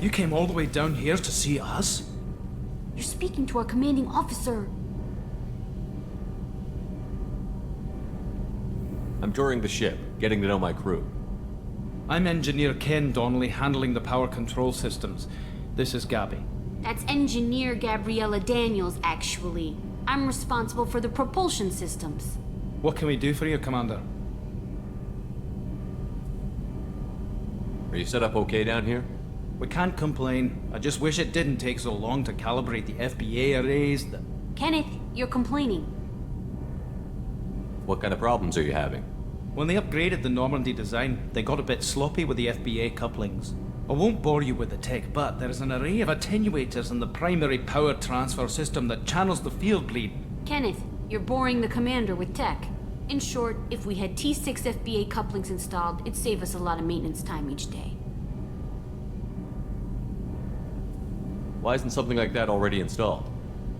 You came all the way down here to see us? You're speaking to our commanding officer. I'm touring the ship, getting to know my crew. I'm Engineer Ken Donnelly, handling the power control systems. This is Gabby. That's Engineer Gabriella Daniels, actually. I'm responsible for the propulsion systems. What can we do for you, Commander? Are you set up okay down here? We can't complain. I just wish it didn't take so long to calibrate the FBA arrays. Kenneth, you're complaining. What kind of problems are you having? When they upgraded the Normandy design, they got a bit sloppy with the FBA couplings. I won't bore you with the tech, but there is an array of attenuators in the primary power transfer system that channels the field bleed. Kenneth, you're boring the commander with tech. In short, if we had T6 FBA couplings installed, it'd save us a lot of maintenance time each day. Why isn't something like that already installed?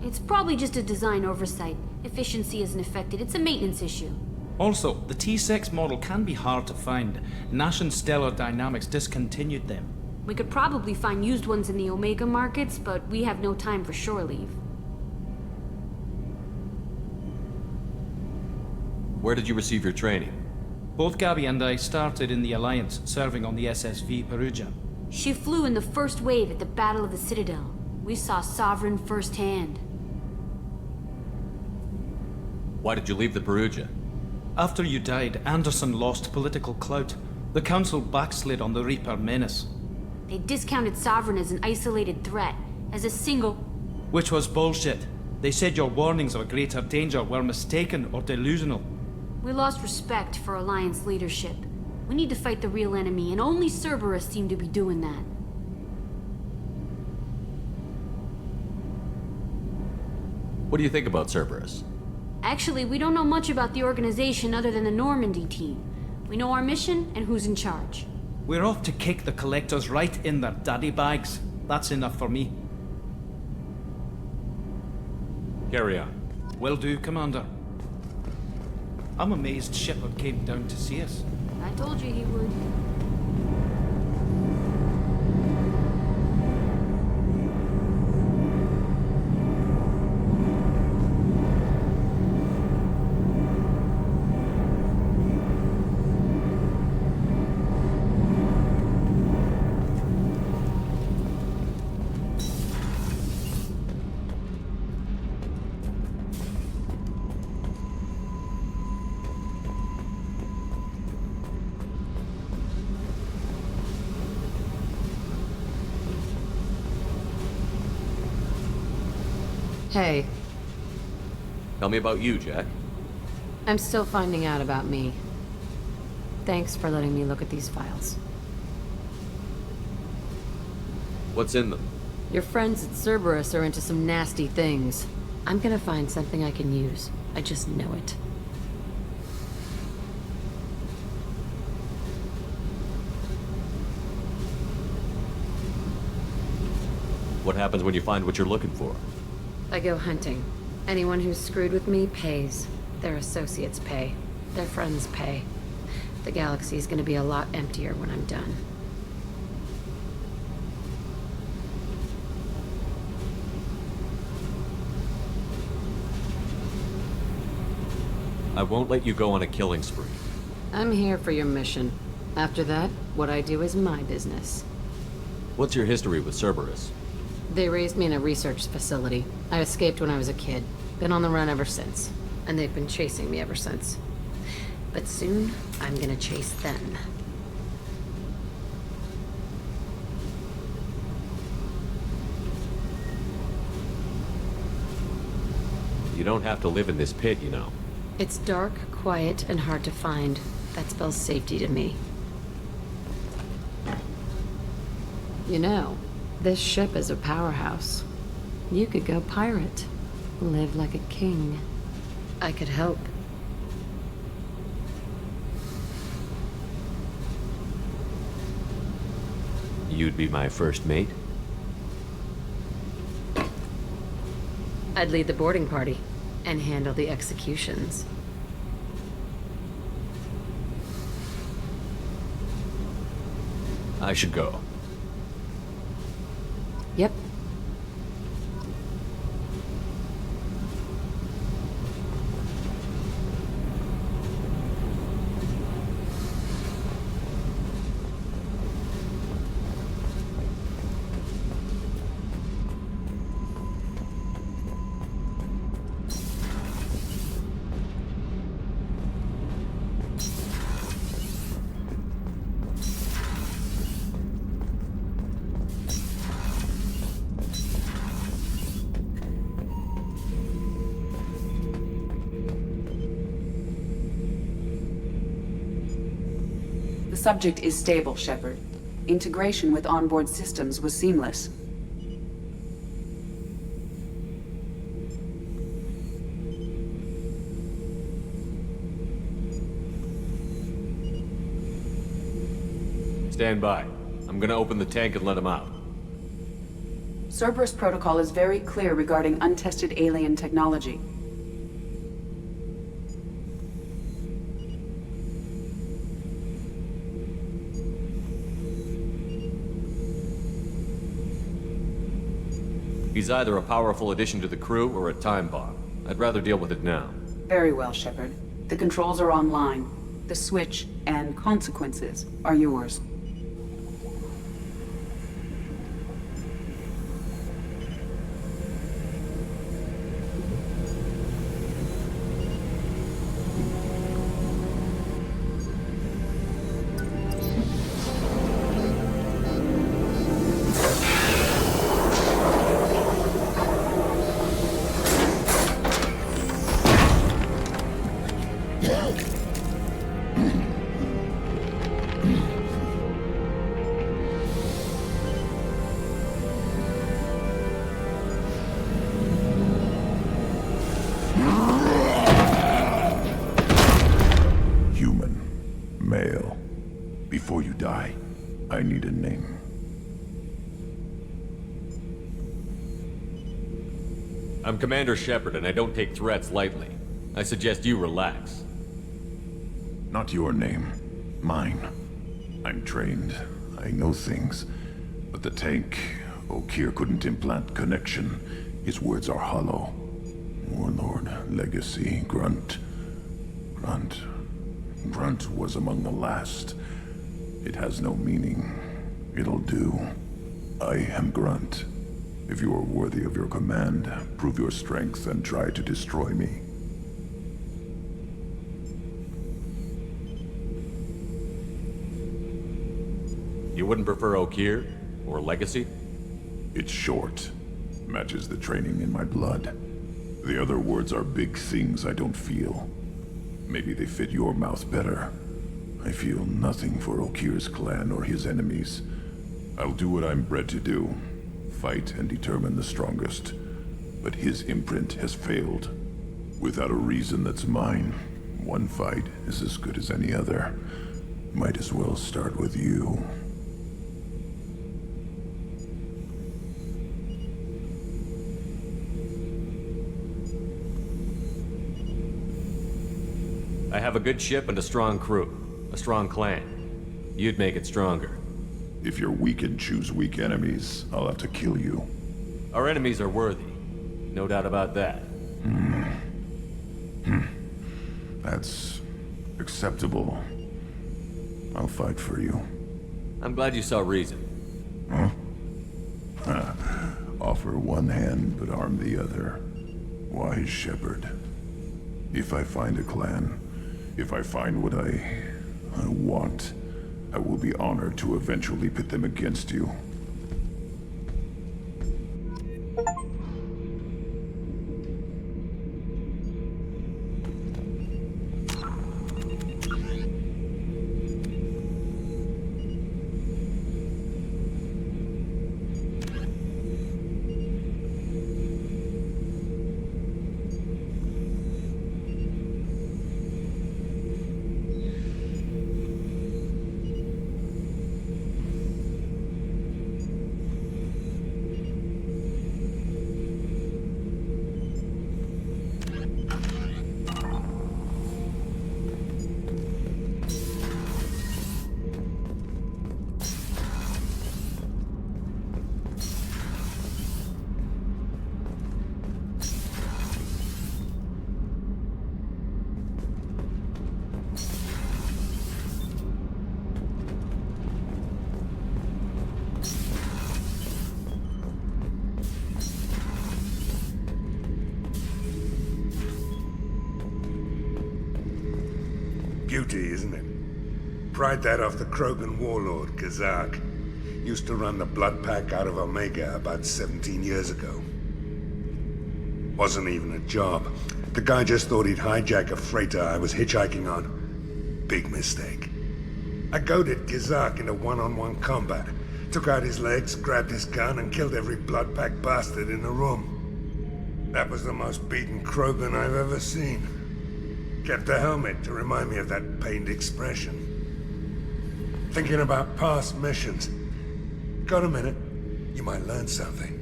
It's probably just a design oversight. Efficiency isn't affected, it's a maintenance issue. Also, the T6 model can be hard to find. Nash and Stellar Dynamics discontinued them. We could probably find used ones in the Omega markets, but we have no time for shore leave. Where did you receive your training? Both Gabby and I started in the Alliance, serving on the SSV Perugia. She flew in the first wave at the Battle of the Citadel. We saw Sovereign firsthand. Why did you leave the Perugia? After you died, Anderson lost political clout. The Council backslid on the Reaper menace. They discounted Sovereign as an isolated threat, as a single... Which was bullshit. They said your warnings of a greater danger were mistaken or delusional. We lost respect for Alliance leadership. We need to fight the real enemy, and only Cerberus seemed to be doing that. What do you think about Cerberus? Actually, we don't know much about the organization other than the Normandy team. We know our mission and who's in charge. We're off to kick the Collectors right in their daddy bags. That's enough for me. Carry on. Will do, Commander. I'm amazed Shepard came down to see us. I told you he would. Hey, Tell me about you, Jack. I'm still finding out about me. Thanks for letting me look at these files. What's in them? Your friends at Cerberus are into some nasty things. I'm gonna find something I can use. I just know it. What happens when you find what you're looking for? I go hunting. Anyone who's screwed with me pays. Their associates pay. Their friends pay. The galaxy's gonna be a lot emptier when I'm done. I won't let you go on a killing spree. I'm here for your mission. After that, what I do is my business. What's your history with Cerberus? They raised me in a research facility. I escaped when I was a kid. Been on the run ever since. And they've been chasing me ever since. But soon, I'm gonna chase them. You don't have to live in this pit, you know. It's dark, quiet, and hard to find. That spells safety to me. You know, this ship is a powerhouse. You could go pirate. Live like a king. I could help. You'd be my first mate? I'd lead the boarding party and handle the executions. I should go. Yep. The subject is stable, Shepard. Integration with onboard systems was seamless. Stand by. I'm gonna open the tank and let him out. Cerberus protocol is very clear regarding untested alien technology. He's either a powerful addition to the crew or a time bomb. I'd rather deal with it now. Very well, Shepard. The controls are online. The switch and consequences are yours. Male. Before you die, I need a name. I'm Commander Shepard, and I don't take threats lightly. I suggest you relax. Not your name. Mine. I'm trained. I know things. But the tank, Okeer couldn't implant connection. His words are hollow. Warlord, Legacy, Grunt. Grunt was among the last. It has no meaning. It'll do. I am Grunt. If you are worthy of your command, prove your strength and try to destroy me. You wouldn't prefer Okeer? Or Legacy? It's short. Matches the training in my blood. The other words are big things I don't feel. Maybe they fit your mouth better. I feel nothing for Okeer's clan or his enemies. I'll do what I'm bred to do. Fight and determine the strongest. But his imprint has failed. Without a reason that's mine, one fight is as good as any other. Might as well start with you. I have a good ship and a strong crew. A strong clan. You'd make it stronger. If you're weak and choose weak enemies, I'll have to kill you. Our enemies are worthy. No doubt about that. That's acceptable. I'll fight for you. I'm glad you saw reason. Offer one hand, but arm the other. Wise Shepard. If I find a clan, if I find what I want, I will be honored to eventually pit them against you. beauty, isn't it? Pried that off the Krogan warlord, Kazak. Used to run the Blood Pack out of Omega about 17 years ago. Wasn't even a job. The guy just thought he'd hijack a freighter I was hitchhiking on. Big mistake. I goaded Kazak into one-on-one combat. Took out his legs, grabbed his gun, and killed every Blood Pack bastard in the room. That was the most beaten Krogan I've ever seen. Kept a helmet to remind me of that pained expression. Thinking about past missions. Got a minute? You might learn something.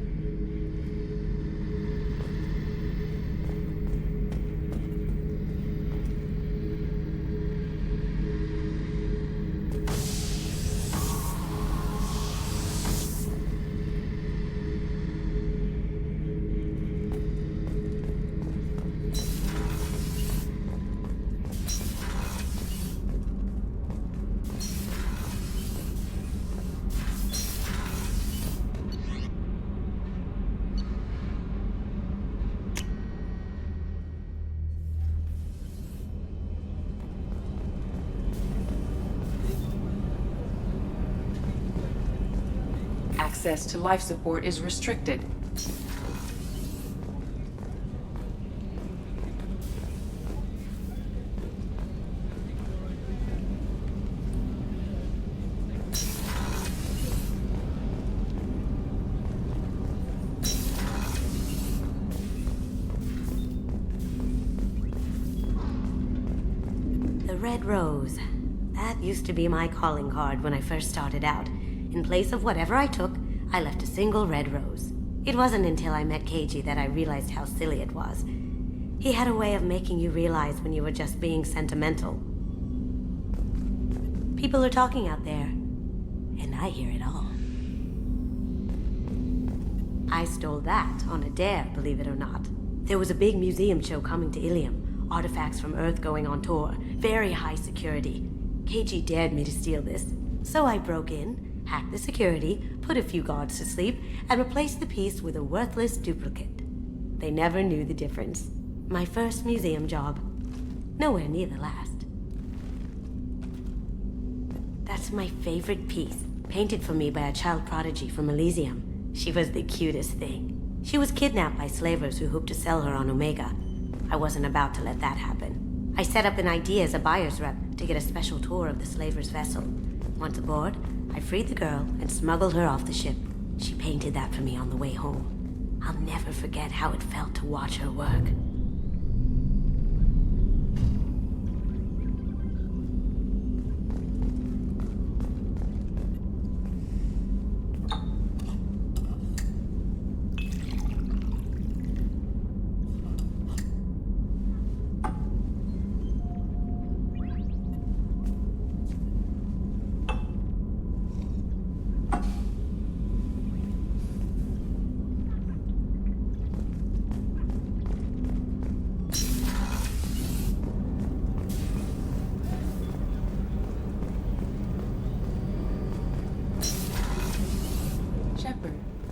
Access to life support is restricted. The Red Rose. That used to be my calling card when I first started out. In place of whatever I took, I left a single red rose. It wasn't until I met Keiji that I realized how silly it was. He had a way of making you realize when you were just being sentimental. People are talking out there, and I hear it all. I stole that on a dare, believe it or not. There was a big museum show coming to Ilium. Artifacts from Earth going on tour. Very high security. Keiji dared me to steal this. So I broke in, hacked the security, put a few guards to sleep, and replaced the piece with a worthless duplicate. They never knew the difference. My first museum job. Nowhere near the last. That's my favorite piece, painted for me by a child prodigy from Elysium. She was the cutest thing. She was kidnapped by slavers who hoped to sell her on Omega. I wasn't about to let that happen. I set up an idea as a buyer's rep to get a special tour of the slaver's vessel. Once aboard, I freed the girl and smuggled her off the ship. She painted that for me on the way home. I'll never forget how it felt to watch her work.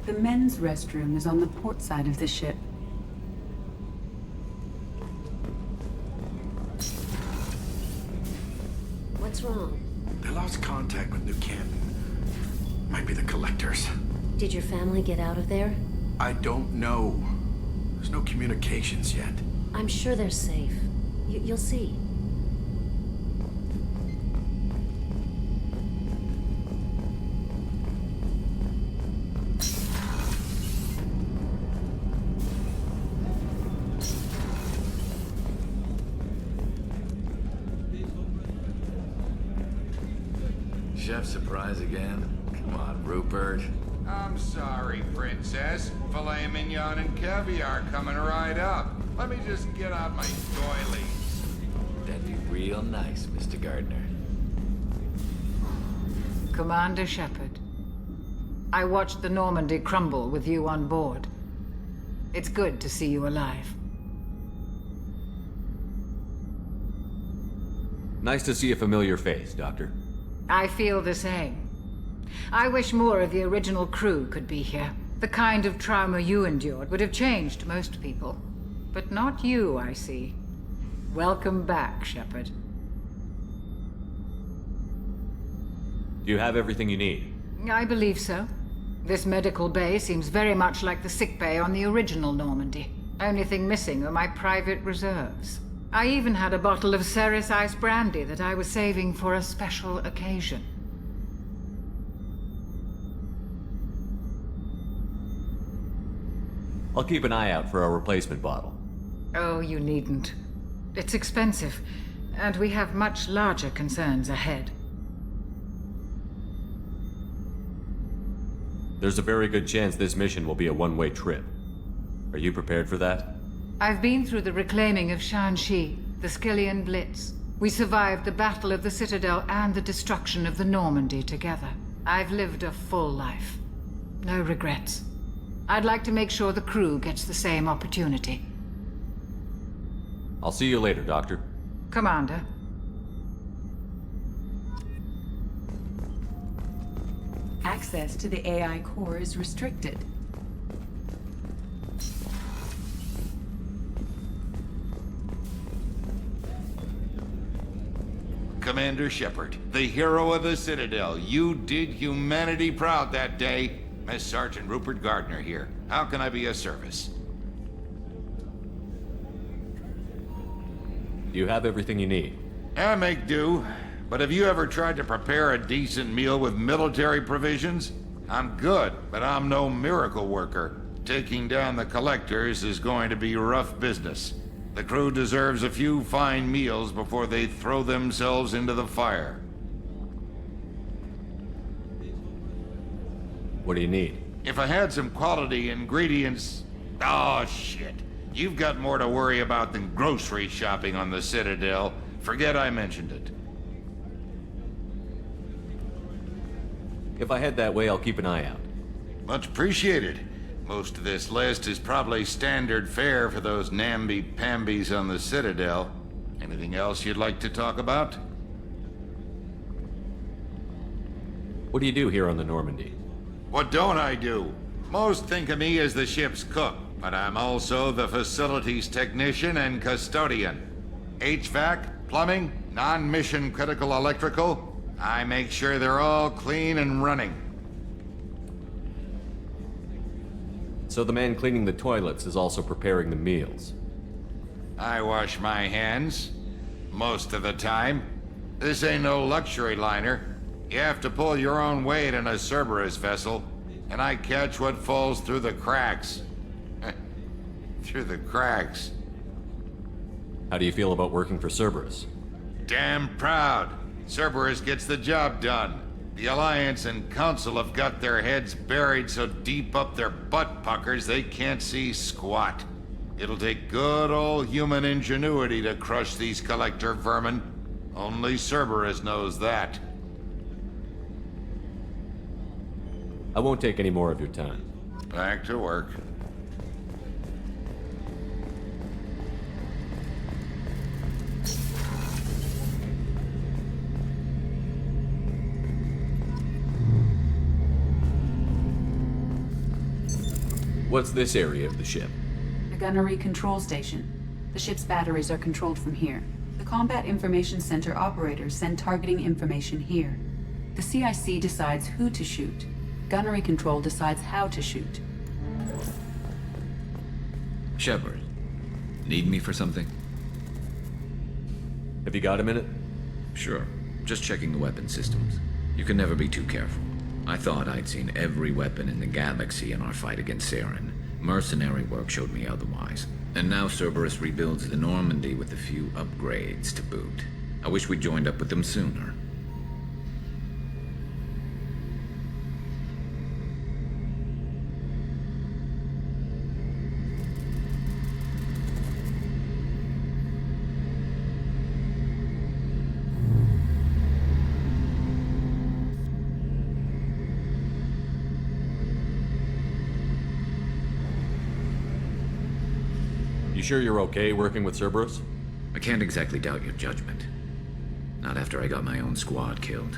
The men's restroom is on the port side of the ship. What's wrong? They lost contact with New Canton. Might be the Collectors. Did your family get out of there? I don't know. There's no communications yet. I'm sure they're safe. You'll see. Chef surprise again? Come on, Rupert. I'm sorry, Princess. Filet mignon and caviar coming right up. Let me just get out my doilies. That'd be real nice, Mr. Gardner. Commander Shepard, I watched the Normandy crumble with you on board. It's good to see you alive. Nice to see a familiar face, Doctor. I feel the same. I wish more of the original crew could be here. The kind of trauma you endured would have changed most people. But not you, I see. Welcome back, Shepard. Do you have everything you need? I believe so. This medical bay seems very much like the sick bay on the original Normandy. Only thing missing are my private reserves. I even had a bottle of Ceres Ice brandy that I was saving for a special occasion. I'll keep an eye out for a replacement bottle. Oh, you needn't. It's expensive, and we have much larger concerns ahead. There's a very good chance this mission will be a one-way trip. Are you prepared for that? I've been through the reclaiming of Shanxi, the Skillian Blitz. We survived the Battle of the Citadel and the destruction of the Normandy together. I've lived a full life. No regrets. I'd like to make sure the crew gets the same opportunity. I'll see you later, Doctor. Commander. Access to the AI core is restricted. Commander Shepard, the hero of the Citadel. You did humanity proud that day. Miss Sergeant Rupert Gardner here. How can I be of service? Do you have everything you need? I make do. But have you ever tried to prepare a decent meal with military provisions? I'm good, but I'm no miracle worker. Taking down the Collectors is going to be rough business. The crew deserves a few fine meals before they throw themselves into the fire. What do you need? If I had some quality ingredients... Oh, shit. You've got more to worry about than grocery shopping on the Citadel. Forget I mentioned it. If I head that way, I'll keep an eye out. Much appreciated. Most of this list is probably standard fare for those namby-pambies on the Citadel. Anything else you'd like to talk about? What do you do here on the Normandy? What don't I do? Most think of me as the ship's cook, but I'm also the facilities technician and custodian. HVAC, plumbing, non-mission critical electrical. I make sure they're all clean and running. So the man cleaning the toilets is also preparing the meals. I wash my hands. Most of the time. This ain't no luxury liner. You have to pull your own weight in a Cerberus vessel, and I catch what falls through the cracks. Through the cracks. How do you feel about working for Cerberus? Damn proud. Cerberus gets the job done. The Alliance and Council have got their heads buried so deep up their butt puckers they can't see squat. It'll take good old human ingenuity to crush these Collector vermin. Only Cerberus knows that. I won't take any more of your time. Back to work. What's this area of the ship? The gunnery control station. The ship's batteries are controlled from here. The Combat Information Center operators send targeting information here. The CIC decides who to shoot. Gunnery control decides how to shoot. Shepard, need me for something? Have you got a minute? Sure. Just checking the weapon systems. You can never be too careful. I thought I'd seen every weapon in the galaxy in our fight against Saren. Mercenary work showed me otherwise. And now Cerberus rebuilds the Normandy with a few upgrades to boot. I wish we'd joined up with them sooner. You sure you're okay working with Cerberus? I can't exactly doubt your judgment. Not after I got my own squad killed.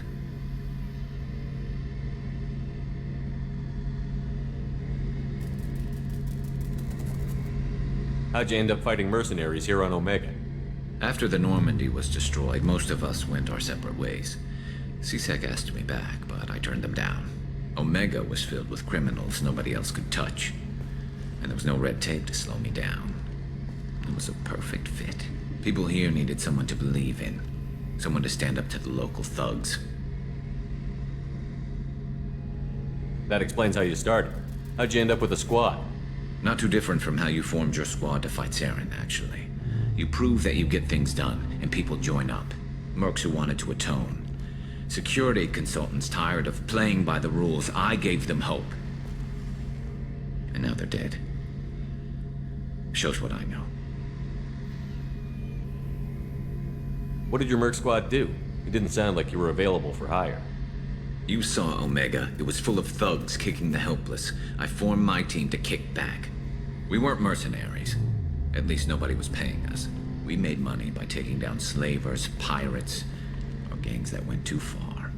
How'd you end up fighting mercenaries here on Omega? After the Normandy was destroyed, most of us went our separate ways. C-Sec asked me back, but I turned them down. Omega was filled with criminals nobody else could touch, and there was no red tape to slow me down. It was a perfect fit. People here needed someone to believe in, someone to stand up to the local thugs. That explains how you started. How'd you end up with a squad? Not too different from how you formed your squad to fight Saren, actually. You prove that you get things done, and people join up. Mercs who wanted to atone. Security consultants tired of playing by the rules. I gave them hope. And now they're dead. Shows what I know. What did your merc squad do? It didn't sound like you were available for hire. You saw Omega. It was full of thugs kicking the helpless. I formed my team to kick back. We weren't mercenaries. At least nobody was paying us. We made money by taking down slavers, pirates, or gangs that went too far.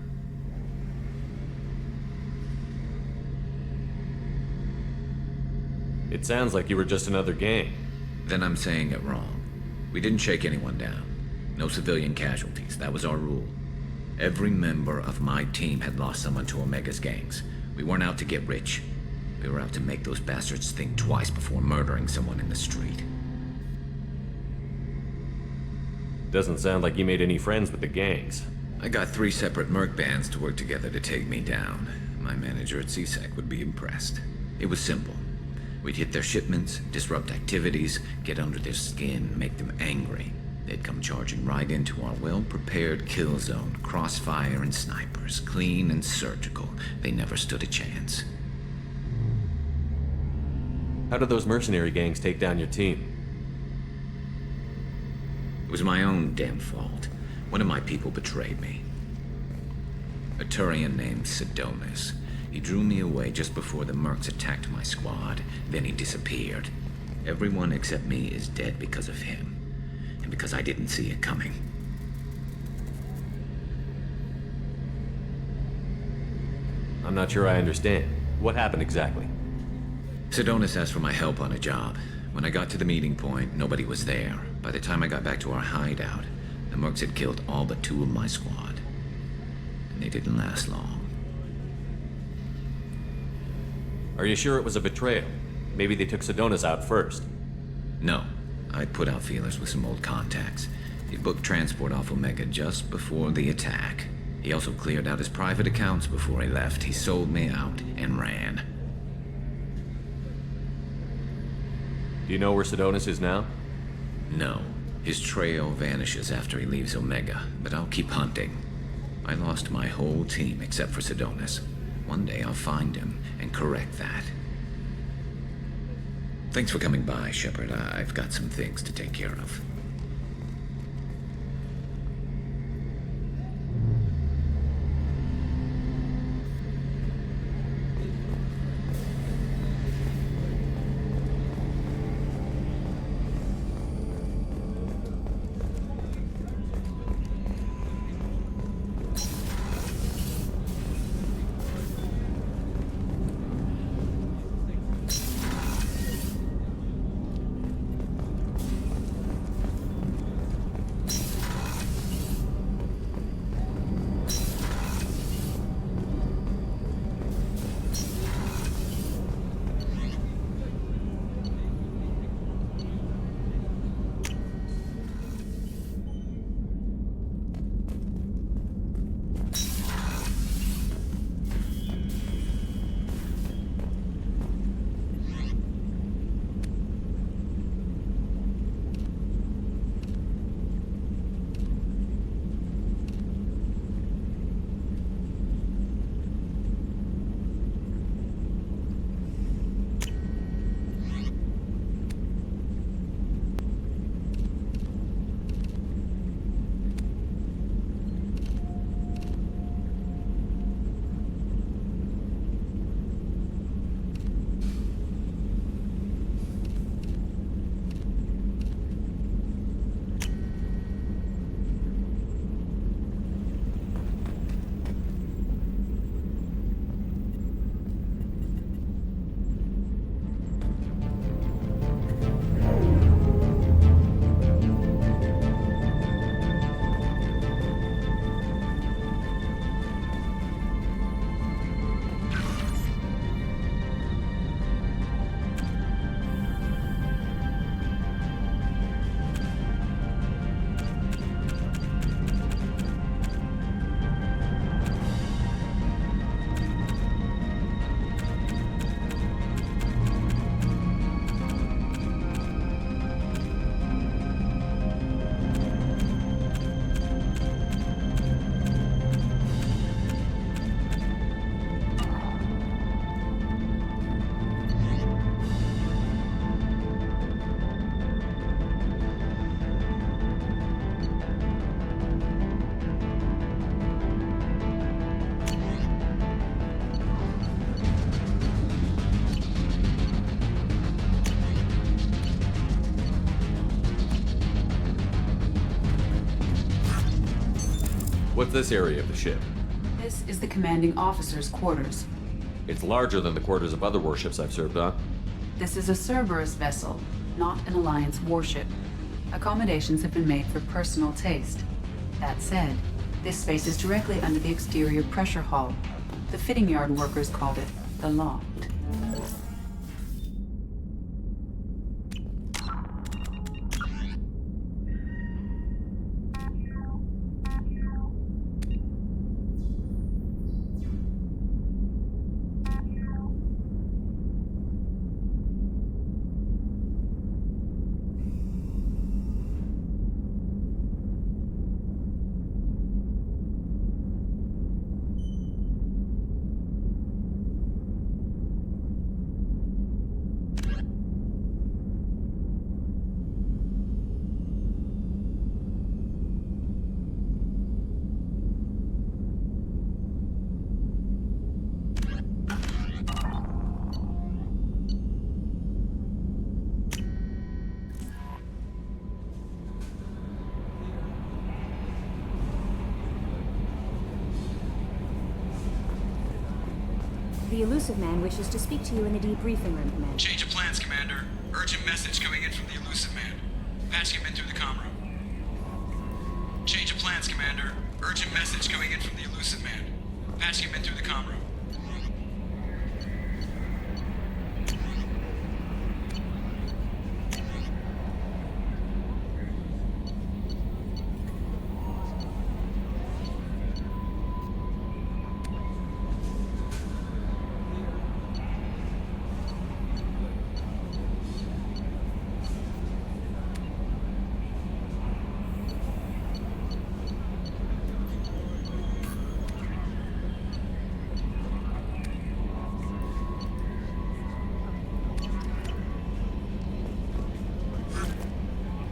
It sounds like you were just another gang. Then I'm saying it wrong. We didn't shake anyone down. No civilian casualties. That was our rule. Every member of my team had lost someone to Omega's gangs. We weren't out to get rich. We were out to make those bastards think twice before murdering someone in the street. Doesn't sound like you made any friends with the gangs. I got 3 separate merc bands to work together to take me down. My manager at C-Sec would be impressed. It was simple. We'd hit their shipments, disrupt activities, get under their skin, make them angry. They'd come charging right into our well-prepared kill zone, crossfire and snipers, clean and surgical. They never stood a chance. How did those mercenary gangs take down your team? It was my own damn fault. One of my people betrayed me. A Turian named Sidonis. He drew me away just before the mercs attacked my squad. Then he disappeared. Everyone except me is dead because of him. And because I didn't see it coming. I'm not sure I understand. What happened exactly? Sidonis asked for my help on a job. When I got to the meeting point, nobody was there. By the time I got back to our hideout, the mercs had killed all but 2 of my squad. And they didn't last long. Are you sure it was a betrayal? Maybe they took Sidonis out first. No. I'd put out feelers with some old contacts. He booked transport off Omega just before the attack. He also cleared out his private accounts before he left. He sold me out and ran. Do you know where Sidonis is now? No. His trail vanishes after he leaves Omega, but I'll keep hunting. I lost my whole team except for Sidonis. One day I'll find him and correct that. Thanks for coming by, Shepard. I've got some things to take care of. What's this area of the ship? This is the commanding officer's quarters. It's larger than the quarters of other warships I've served on. This is a Cerberus vessel, not an Alliance warship. Accommodations have been made for personal taste. That said, this space is directly under the exterior pressure hull. The fitting yard workers called it the loft. The Elusive Man wishes to speak to you in the debriefing room, Commander. Change of plans, Commander. Urgent message coming in from the Elusive Man. Patching him in through the comm room. Change of plans, Commander. Urgent message coming in from the Elusive Man. Patching him in through the comm room.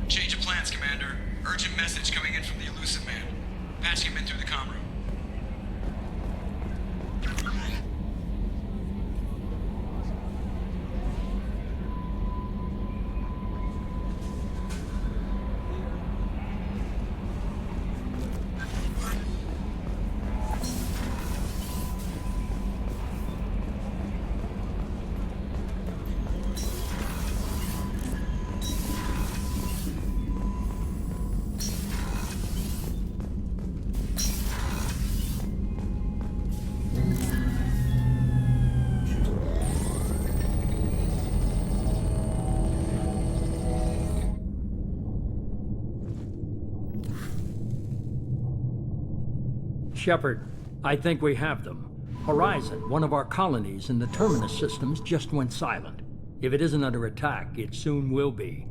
Change of plans, Commander. Urgent message coming in from the Elusive Man. Patching him in through the comm room. Shepard, I think we have them. Horizon, one of our colonies in the Terminus systems, just went silent. If it isn't under attack, it soon will be.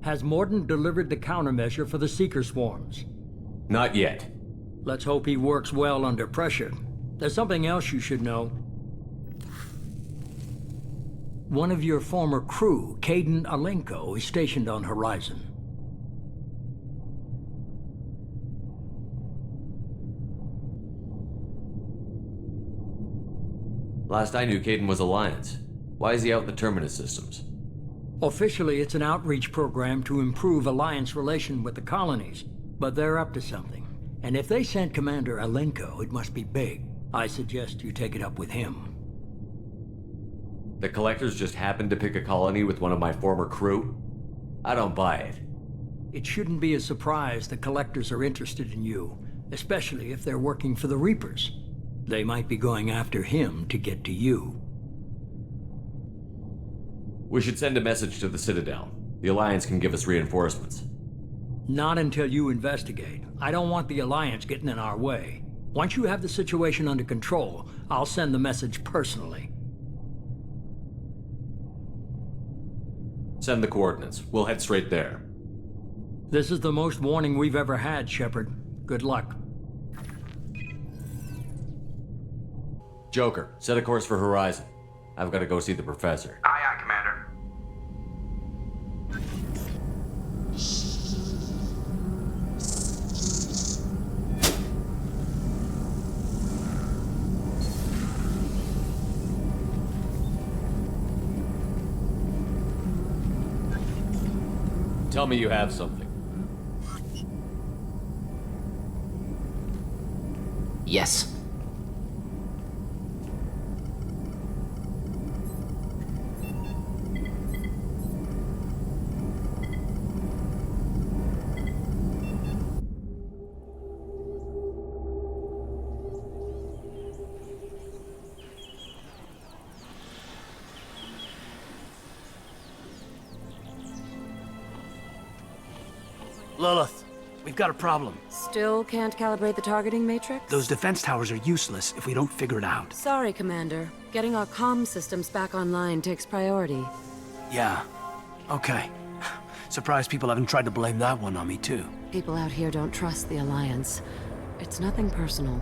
Has Mordin delivered the countermeasure for the Seeker swarms? Not yet. Let's hope he works well under pressure. There's something else you should know. One of your former crew, Kaidan Alenko, is stationed on Horizon. Last I knew, Kaidan was Alliance. Why is he out in the Terminus systems? Officially, it's an outreach program to improve Alliance relation with the colonies, but they're up to something. And if they sent Commander Alenko, it must be big. I suggest you take it up with him. The Collectors just happened to pick a colony with one of my former crew? I don't buy it. It shouldn't be a surprise the Collectors are interested in you, especially if they're working for the Reapers. They might be going after him to get to you. We should send a message to the Citadel. The Alliance can give us reinforcements. Not until you investigate. I don't want the Alliance getting in our way. Once you have the situation under control, I'll send the message personally. Send the coordinates. We'll head straight there. This is the most warning we've ever had, Shepard. Good luck. Joker, set a course for Horizon. I've got to go see the Professor. Aye, aye, Commander. Tell me you have something. Yes. Lilith, we've got a problem. Still can't calibrate the targeting matrix? Those defense towers are useless if we don't figure it out. Sorry, Commander. Getting our comm systems back online takes priority. Yeah. Okay. Surprised people haven't tried to blame that one on me, too. People out here don't trust the Alliance. It's nothing personal.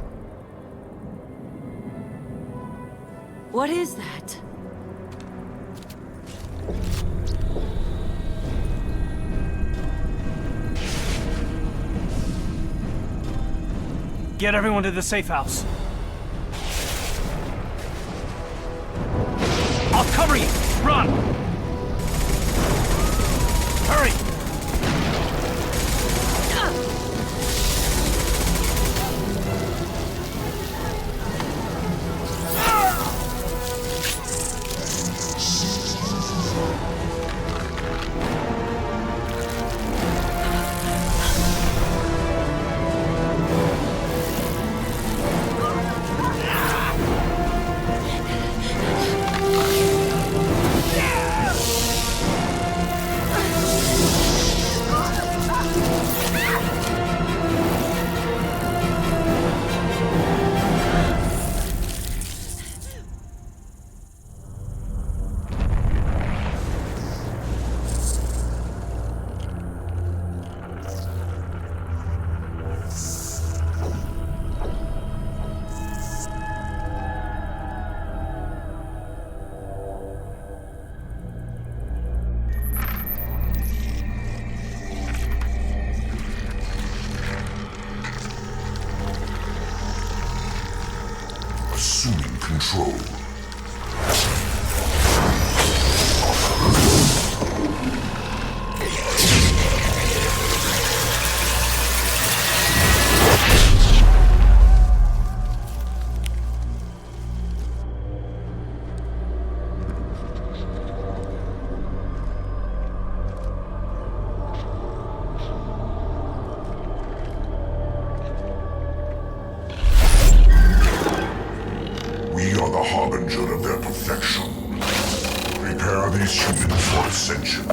What is that? Get everyone to the safe house. I'll cover you! Run! Hurry! Assuming control. We are the harbinger of their perfection. Prepare these humans for ascension.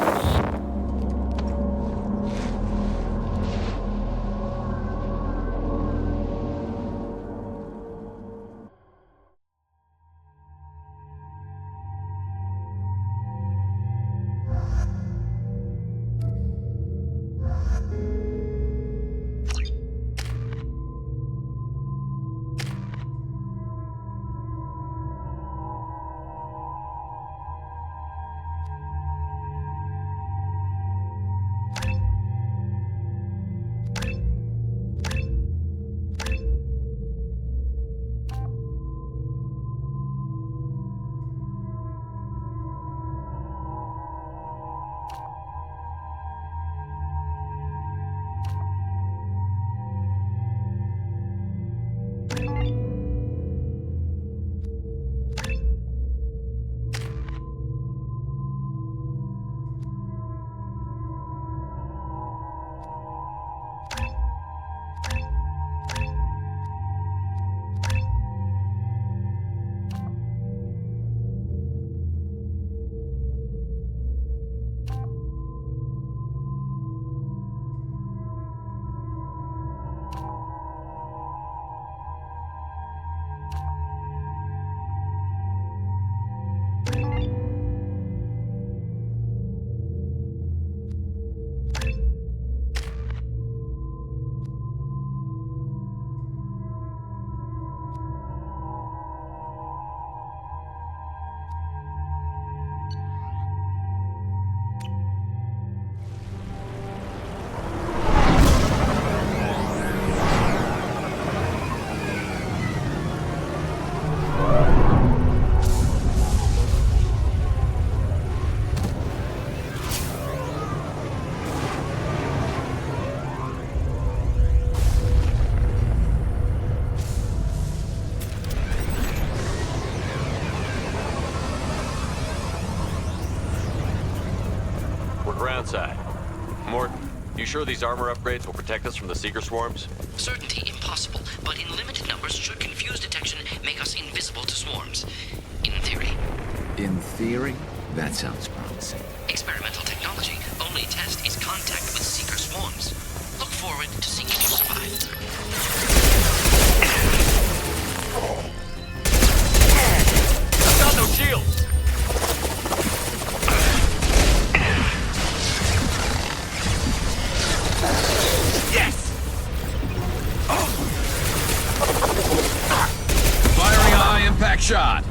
groundside. Mort, you sure these armor upgrades will protect us from the Seeker swarms? Certainty impossible, but in limited numbers should confuse detection make us invisible to swarms. In theory. In theory? That sounds promising. Experimental technology. Only test is contact with Seeker swarms. Look forward to seeing you survive. I've got no shields! Yes! Firing a high-impact shot!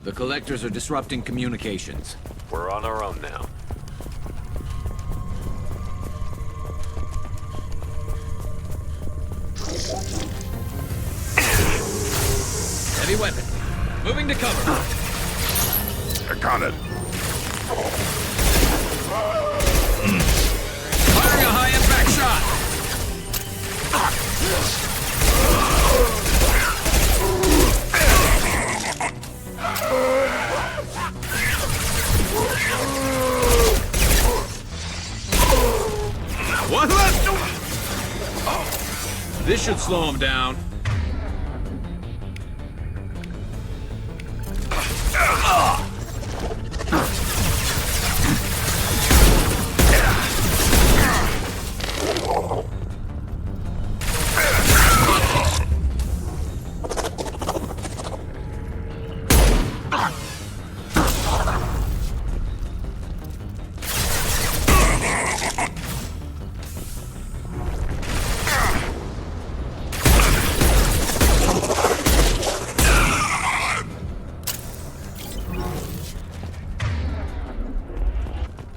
The Collectors are disrupting communications. We're on our own now. Heavy weapon. Moving to cover. I got it. Firing a high-impact shot. One left! This should slow him down.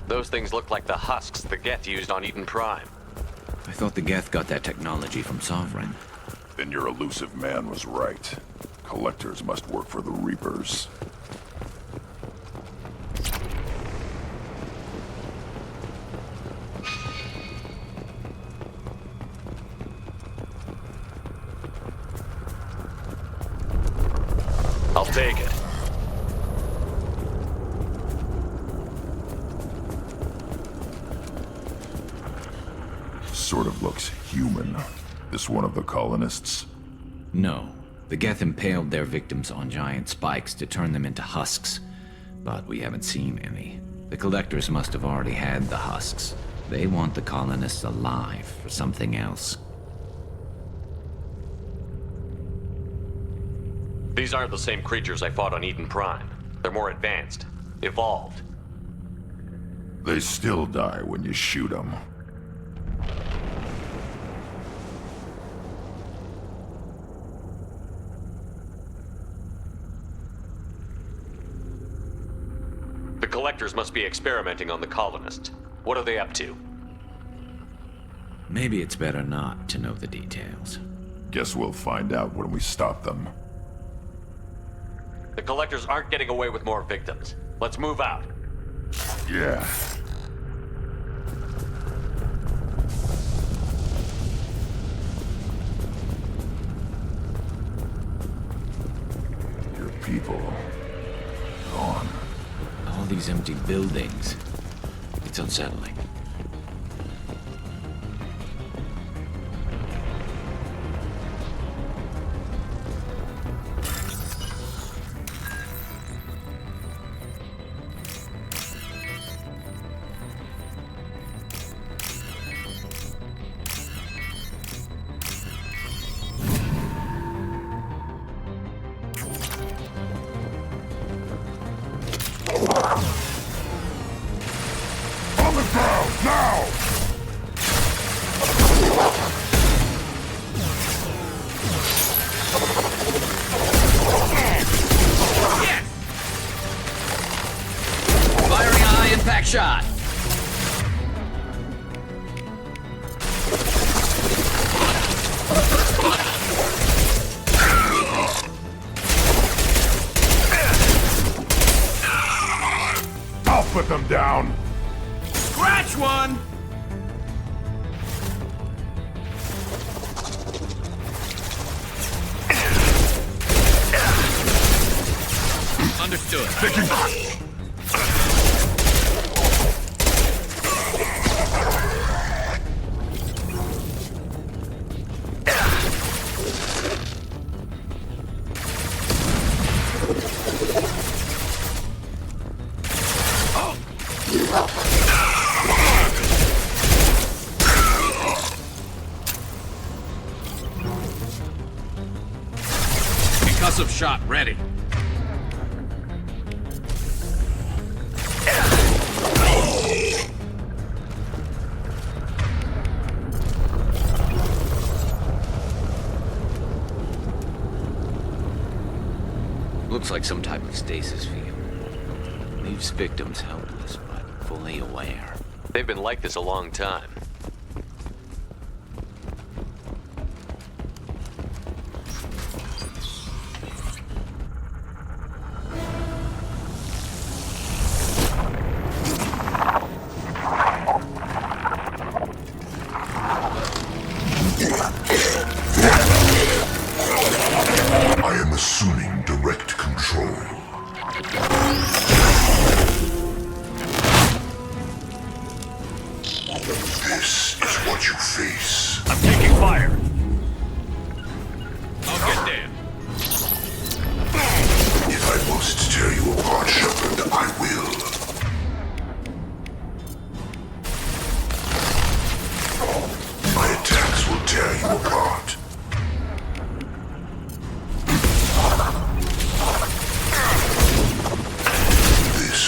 Those things look like the husks the Geth used on Eden Prime. I thought the Geth got that technology from Sovereign. Then your elusive man was right. Collectors must work for the Reapers. I'll take it. Sort of looks human. This one of the colonists? No. The Geth impaled their victims on giant spikes to turn them into husks. But we haven't seen any. The Collectors must have already had the husks. They want the colonists alive for something else. These aren't the same creatures I fought on Eden Prime. They're more advanced. Evolved. They still die when you shoot them. The Collectors must be experimenting on the colonists. What are they up to? Maybe it's better not to know the details. Guess we'll find out when we stop them. The Collectors aren't getting away with more victims. Let's move out. Yeah. Your people gone. All these empty buildings. It's unsettling. to it. Concussive shot ready. Looks like some type of stasis field. Leaves victims helpless, but fully aware. They've been like this a long time. I am assuming direct control. This is what you face. I'm taking fire. I'll get there. If I must tear you apart, Shepard, I will. My attacks will tear you apart. This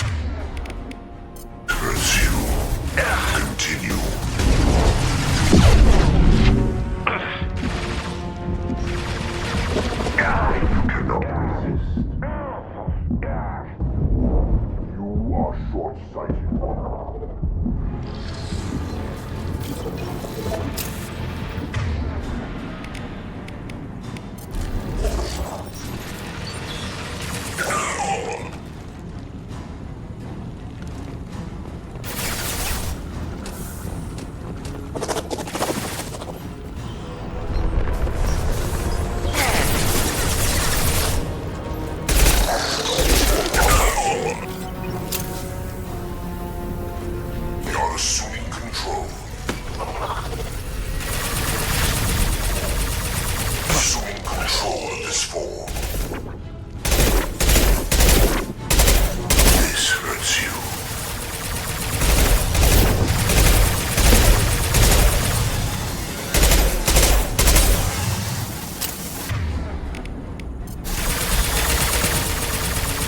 hurts you. Continue. You cannot resist. You are short-sighted. You're assuming control. Assuming control of this form. This hurts you.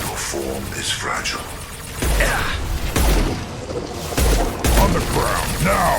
Your form is fragile. On the ground, now!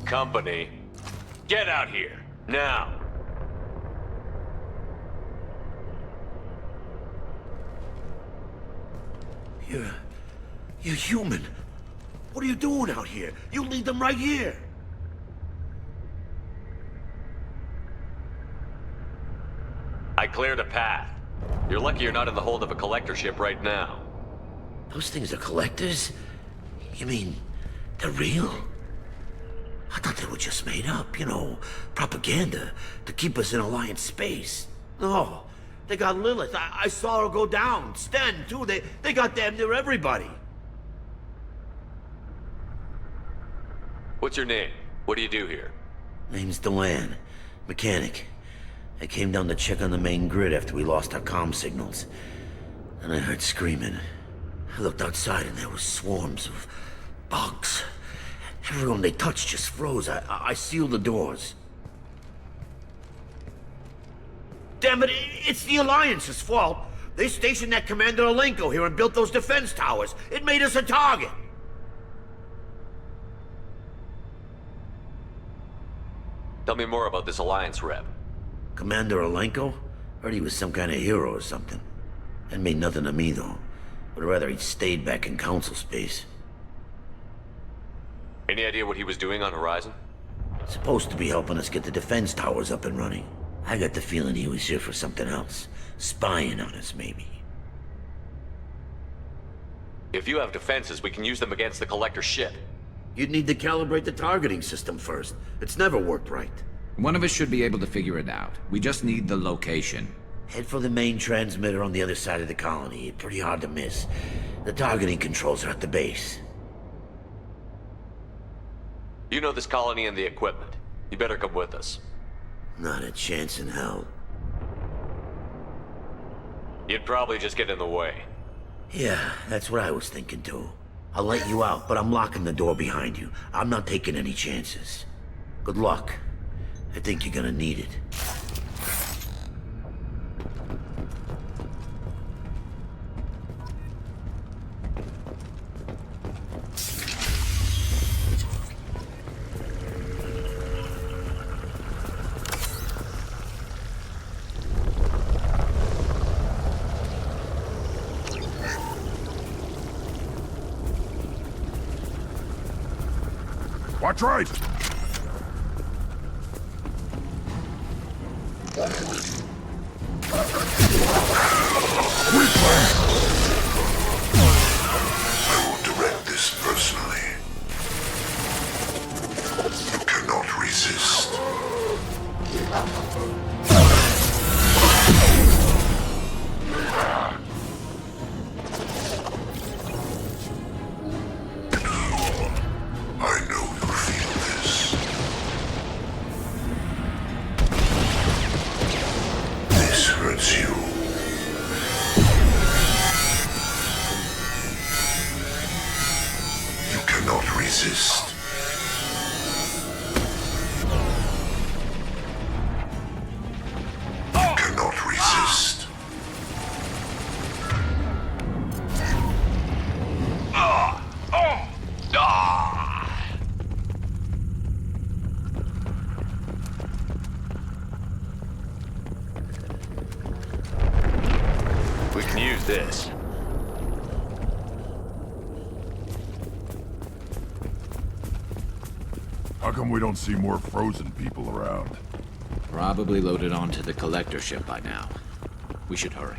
Company, get out here, now! You're human. What are you doing out here? You lead them right here. I cleared a path. You're lucky you're not in the hold of a collector ship right now. Those things are collectors? You mean, they're real? I thought they were just made up, you know, propaganda to keep us in Alliance space. No, they got Lilith. I saw her go down. Sten, too. They got damn near everybody. What's your name? What do you do here? Name's Delan. Mechanic. I came down to check on the main grid after we lost our comm signals. And I heard screaming. I looked outside and there was swarms of bugs. Everyone they touched just froze. I sealed the doors. Damn it, it's the Alliance's fault. They stationed that Commander Alenko here and built those defense towers. It made us a target. Tell me more about this Alliance rep. Commander Alenko? Heard he was some kind of hero or something. That made nothing to me, though. Would rather he'd stayed back in Council space. Any idea what he was doing on Horizon? Supposed to be helping us get the defense towers up and running. I got the feeling he was here for something else. Spying on us, maybe. If you have defenses, we can use them against the Collector ship. You'd need to calibrate the targeting system first. It's never worked right. One of us should be able to figure it out. We just need the location. Head for the main transmitter on the other side of the colony. Pretty hard to miss. The targeting controls are at the base. You know this colony and the equipment. You better come with us. Not a chance in hell. You'd probably just get in the way. Yeah, that's what I was thinking too. I'll let you out, but I'm locking the door behind you. I'm not taking any chances. Good luck. I think you're gonna need it. Watch right! I will direct this personally. You cannot resist. I know you feel this. This hurts you. You cannot resist. You cannot resist. We can use this. How come we don't see more frozen people around? Probably loaded onto the Collector ship by now. We should hurry.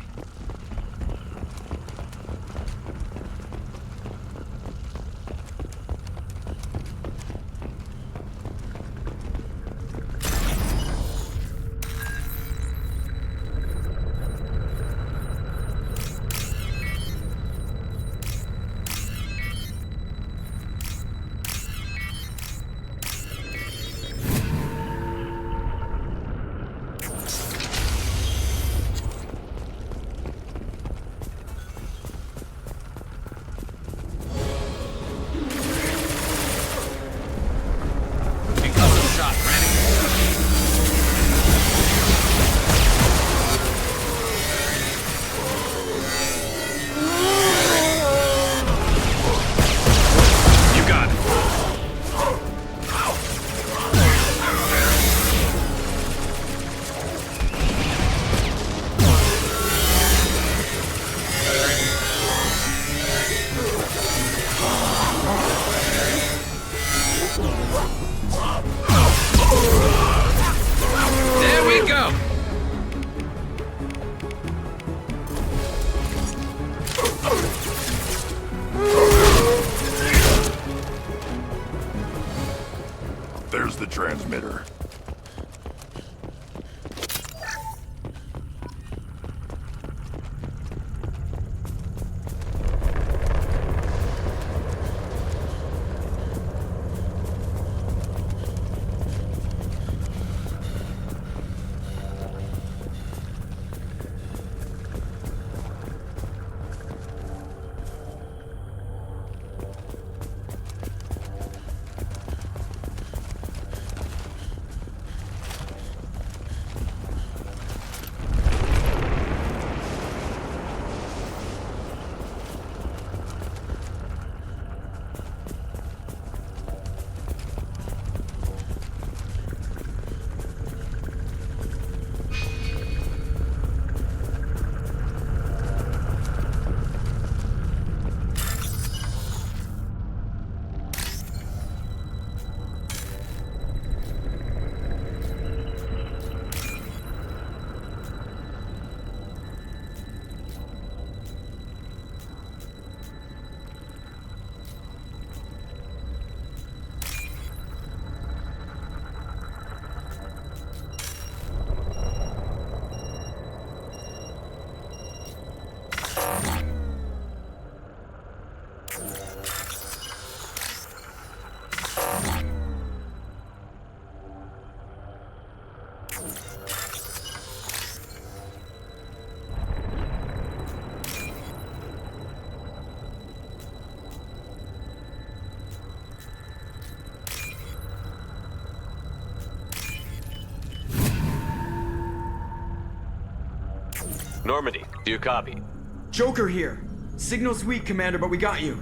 Normandy, do you copy? Joker here. Signal's weak, Commander, but we got you.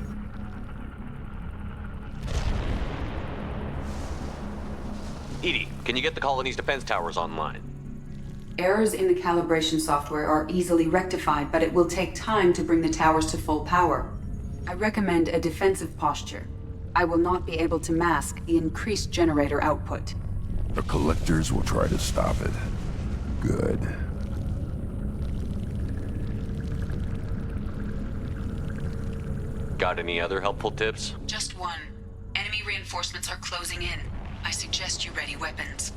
EDI, can you get the colony's defense towers online? Errors in the calibration software are easily rectified, but it will take time to bring the towers to full power. I recommend a defensive posture. I will not be able to mask the increased generator output. The Collectors will try to stop it. Good. Got any other helpful tips? Just one. Enemy reinforcements are closing in. I suggest you ready weapons.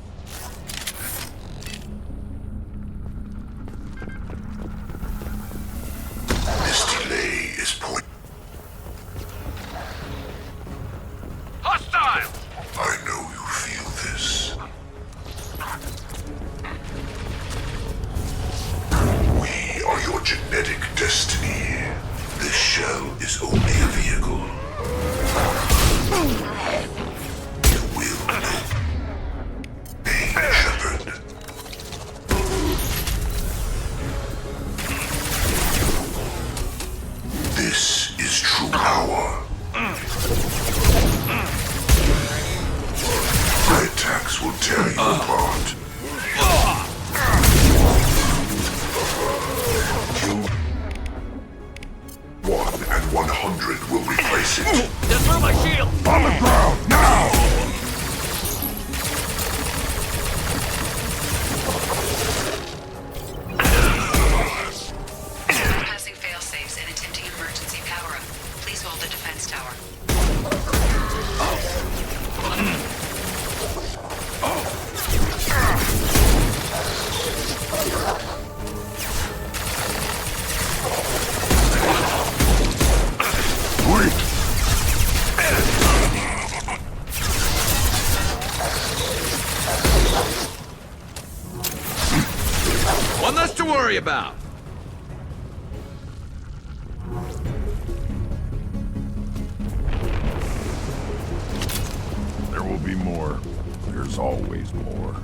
This delay is point. Hostile! I know you feel this. We are your genetic destiny. This shell is only a vehicle. You will know pain, Shepard. This is true power. My attacks will tear you apart. Kill 1 and 100 will replace it. Just throw my shield! On the ground, now! Passing failsafes and attempting emergency power-up. Please hold the defense tower. Wait! One less to worry about. There will be more. There's always more.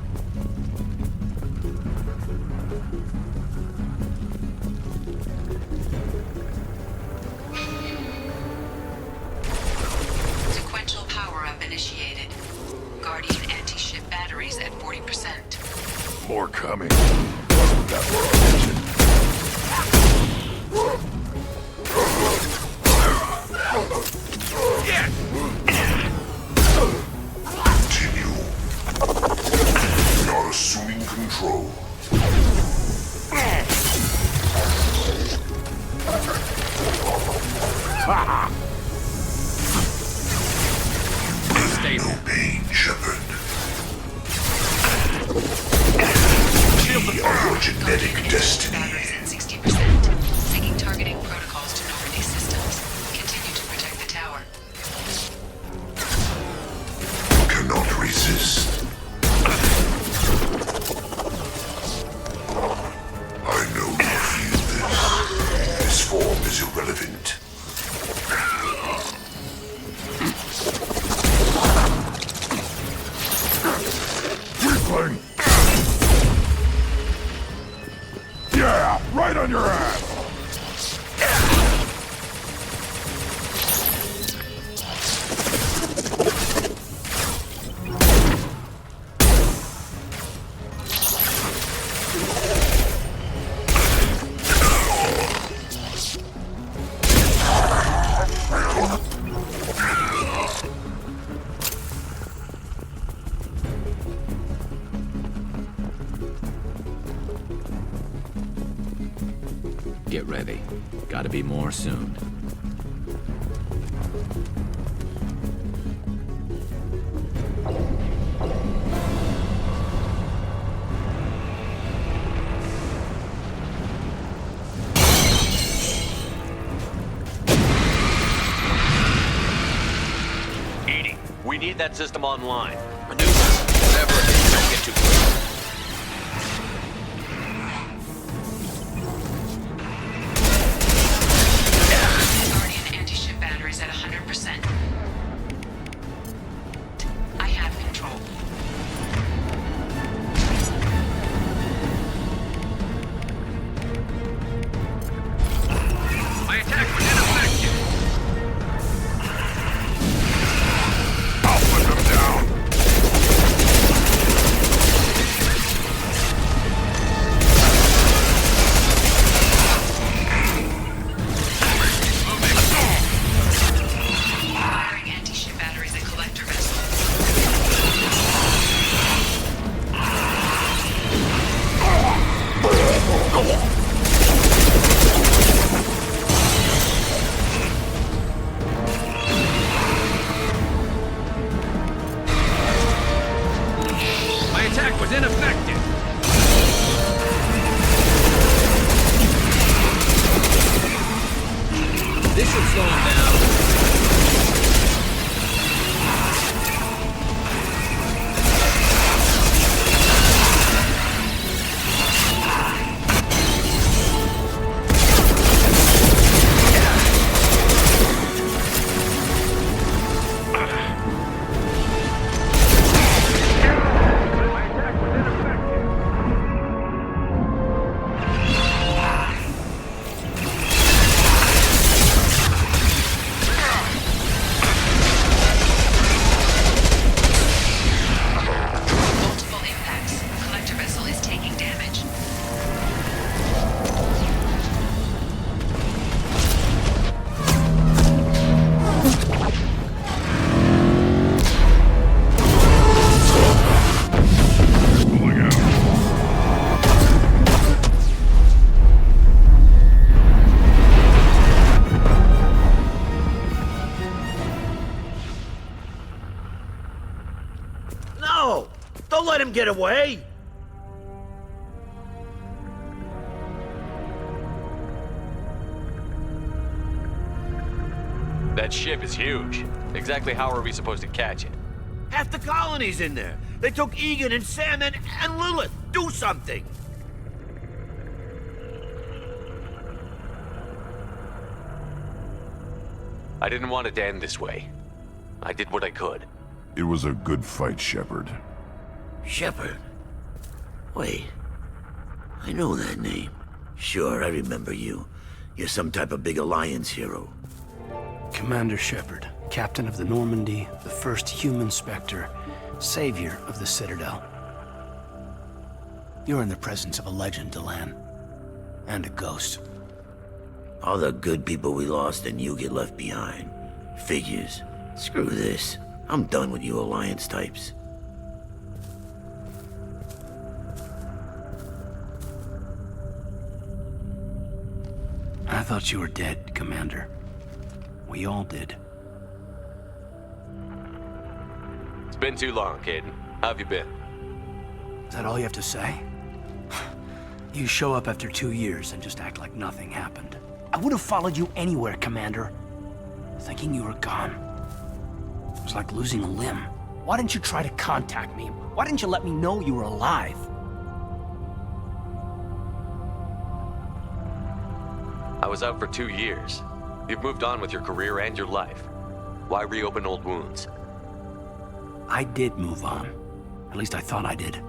Sequential power-up initiated. Guardian anti-ship batteries at 40%. More coming. That were our mission. Continue. We are assuming control. No pain, Shepard. We are your genetic destiny. Batteries at 60%. Taking targeting protocols to Normandy systems. Continue to protect the tower. Cannot resist. I know you feel this. This form is irrelevant. Weakling! Yeah, right on your ass! Get ready. Gotta be more soon. EDI, we need that system online. Maneuver. Whatever it is, don't get too close. Guardian anti-ship batteries at 100%. I have control. them get away! That ship is huge. Exactly how are we supposed to catch it? Half the colony's in there. They took Egan and Sam and Lilith. Do something! I didn't want it to end this way. I did what I could. It was a good fight, Shepard. Shepard? Wait. I know that name. Sure, I remember you. You're some type of big Alliance hero. Commander Shepard, captain of the Normandy, the first human Spectre, savior of the Citadel. You're in the presence of a legend, Delan. And a ghost. All the good people we lost and you get left behind. Figures. Screw this. I'm done with you Alliance types. I thought you were dead, Commander. We all did. It's been too long, Kaidan. How have you been? Is that all you have to say? You show up after 2 years and just act like nothing happened. I would have followed you anywhere, Commander. Thinking you were gone. It was like losing a limb. Why didn't you try to contact me? Why didn't you let me know you were alive? I was out for 2 years. You've moved on with your career and your life. Why reopen old wounds? I did move on. At least I thought I did.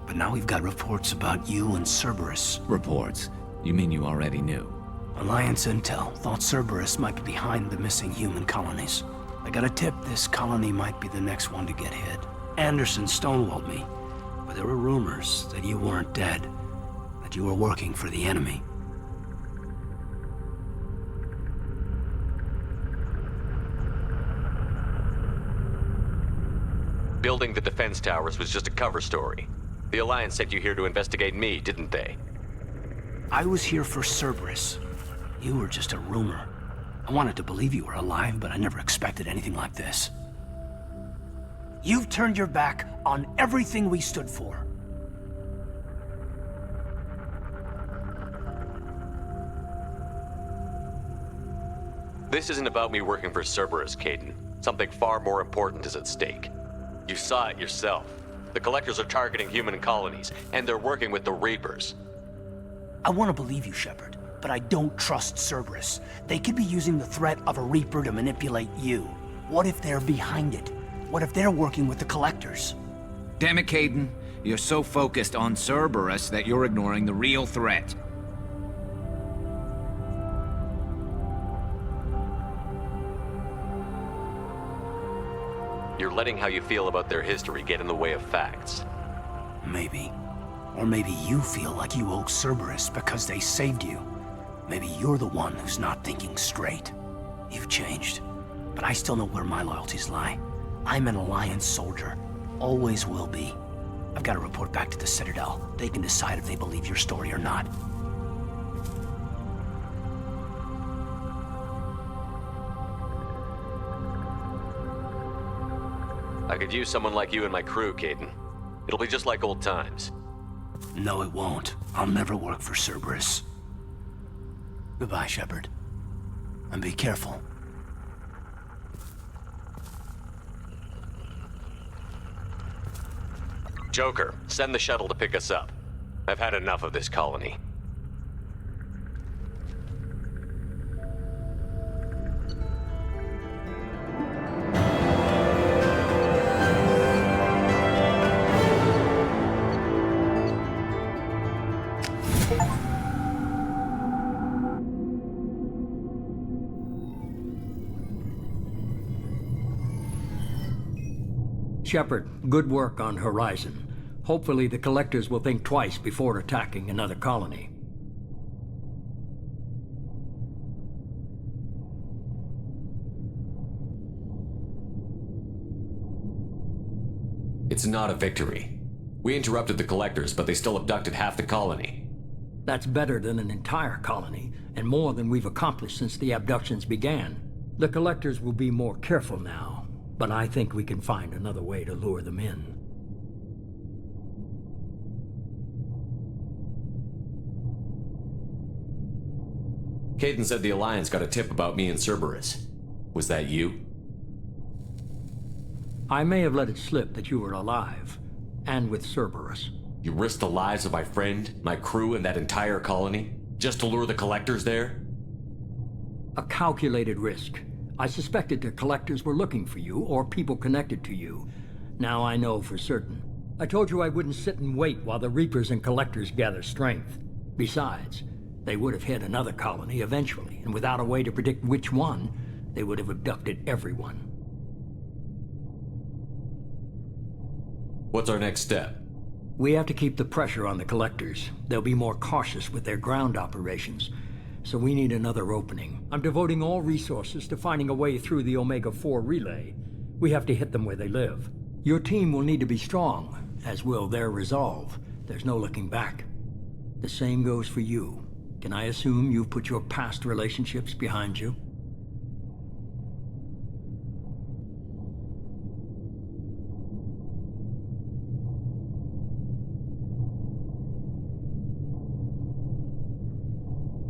But now we've got reports about you and Cerberus. Reports? You mean you already knew? Alliance intel thought Cerberus might be behind the missing human colonies. I got a tip this colony might be the next one to get hit. Anderson stonewalled me, but there were rumors that you weren't dead, that you were working for the enemy. Building the defense towers was just a cover story. The Alliance sent you here to investigate me, didn't they? I was here for Cerberus. You were just a rumor. I wanted to believe you were alive, but I never expected anything like this. You've turned your back on everything we stood for. This isn't about me working for Cerberus, Kaidan. Something far more important is at stake. You saw it yourself. The Collectors are targeting human colonies, and they're working with the Reapers. I want to believe you, Shepard, but I don't trust Cerberus. They could be using the threat of a Reaper to manipulate you. What if they're behind it? What if they're working with the Collectors? Damn it, Kaidan. You're so focused on Cerberus that you're ignoring the real threat. You're letting how you feel about their history get in the way of facts. Maybe. Or maybe you feel like you owe Cerberus because they saved you. Maybe you're the one who's not thinking straight. You've changed, but I still know where my loyalties lie. I'm an Alliance soldier. Always will be. I've got to report back to the Citadel. They can decide if they believe your story or not. I could use someone like you in my crew, Kaidan. It'll be just like old times. No, it won't. I'll never work for Cerberus. Goodbye, Shepard. And be careful. Joker, send the shuttle to pick us up. I've had enough of this colony. Shepard, good work on Horizon. Hopefully the Collectors will think twice before attacking another colony. It's not a victory. We interrupted the Collectors, but they still abducted half the colony. That's better than an entire colony, and more than we've accomplished since the abductions began. The Collectors will be more careful now, but I think we can find another way to lure them in. Kaidan said the Alliance got a tip about me and Cerberus. Was that you? I may have let it slip that you were alive, and with Cerberus. You risked the lives of my friend, my crew, and that entire colony, just to lure the Collectors there? A calculated risk. I suspected the Collectors were looking for you, or people connected to you. Now I know for certain. I told you I wouldn't sit and wait while the Reapers and Collectors gather strength. Besides, they would have hit another colony eventually, and without a way to predict which one, they would have abducted everyone. What's our next step? We have to keep the pressure on the Collectors. They'll be more cautious with their ground operations, so we need another opening. I'm devoting all resources to finding a way through the Omega-4 relay. We have to hit them where they live. Your team will need to be strong, as will their resolve. There's no looking back. The same goes for you. Can I assume you've put your past relationships behind you?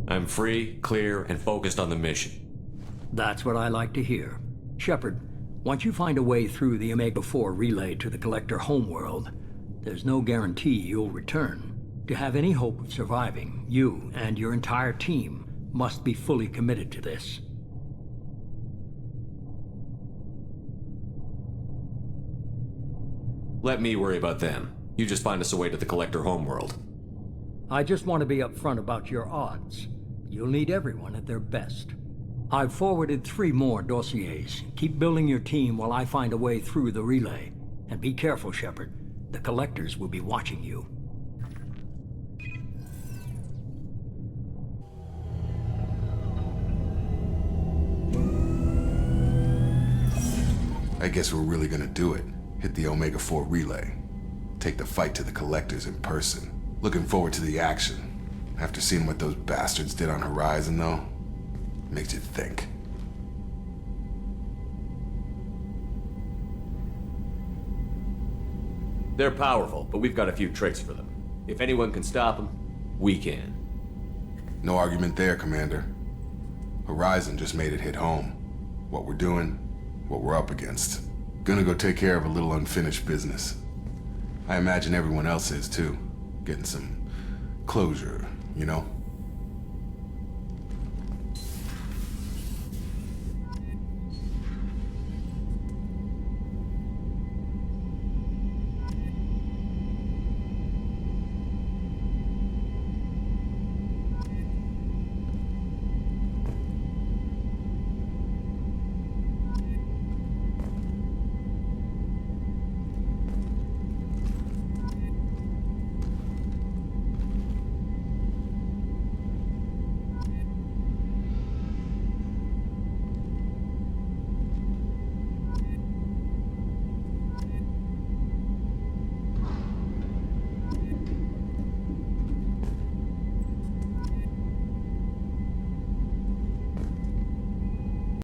I'm free, clear, and focused on the mission. That's what I like to hear. Shepard, once you find a way through the Omega-4 relay to the Collector homeworld, there's no guarantee you'll return. To have any hope of surviving, you and your entire team must be fully committed to this. Let me worry about them. You just find us a way to the Collector homeworld. I just want to be upfront about your odds. You'll need everyone at their best. I've forwarded 3 more dossiers. Keep building your team while I find a way through the relay. And be careful, Shepard. The Collectors will be watching you. I guess we're really gonna do it. Hit the Omega-4 relay. Take the fight to the Collectors in person. Looking forward to the action. After seeing what those bastards did on Horizon, though, makes you think. They're powerful, but we've got a few tricks for them. If anyone can stop them, we can. No argument there, Commander. Horizon just made it hit home. What we're doing, what we're up against. Gonna go take care of a little unfinished business. I imagine everyone else is, too. Getting some closure, you know?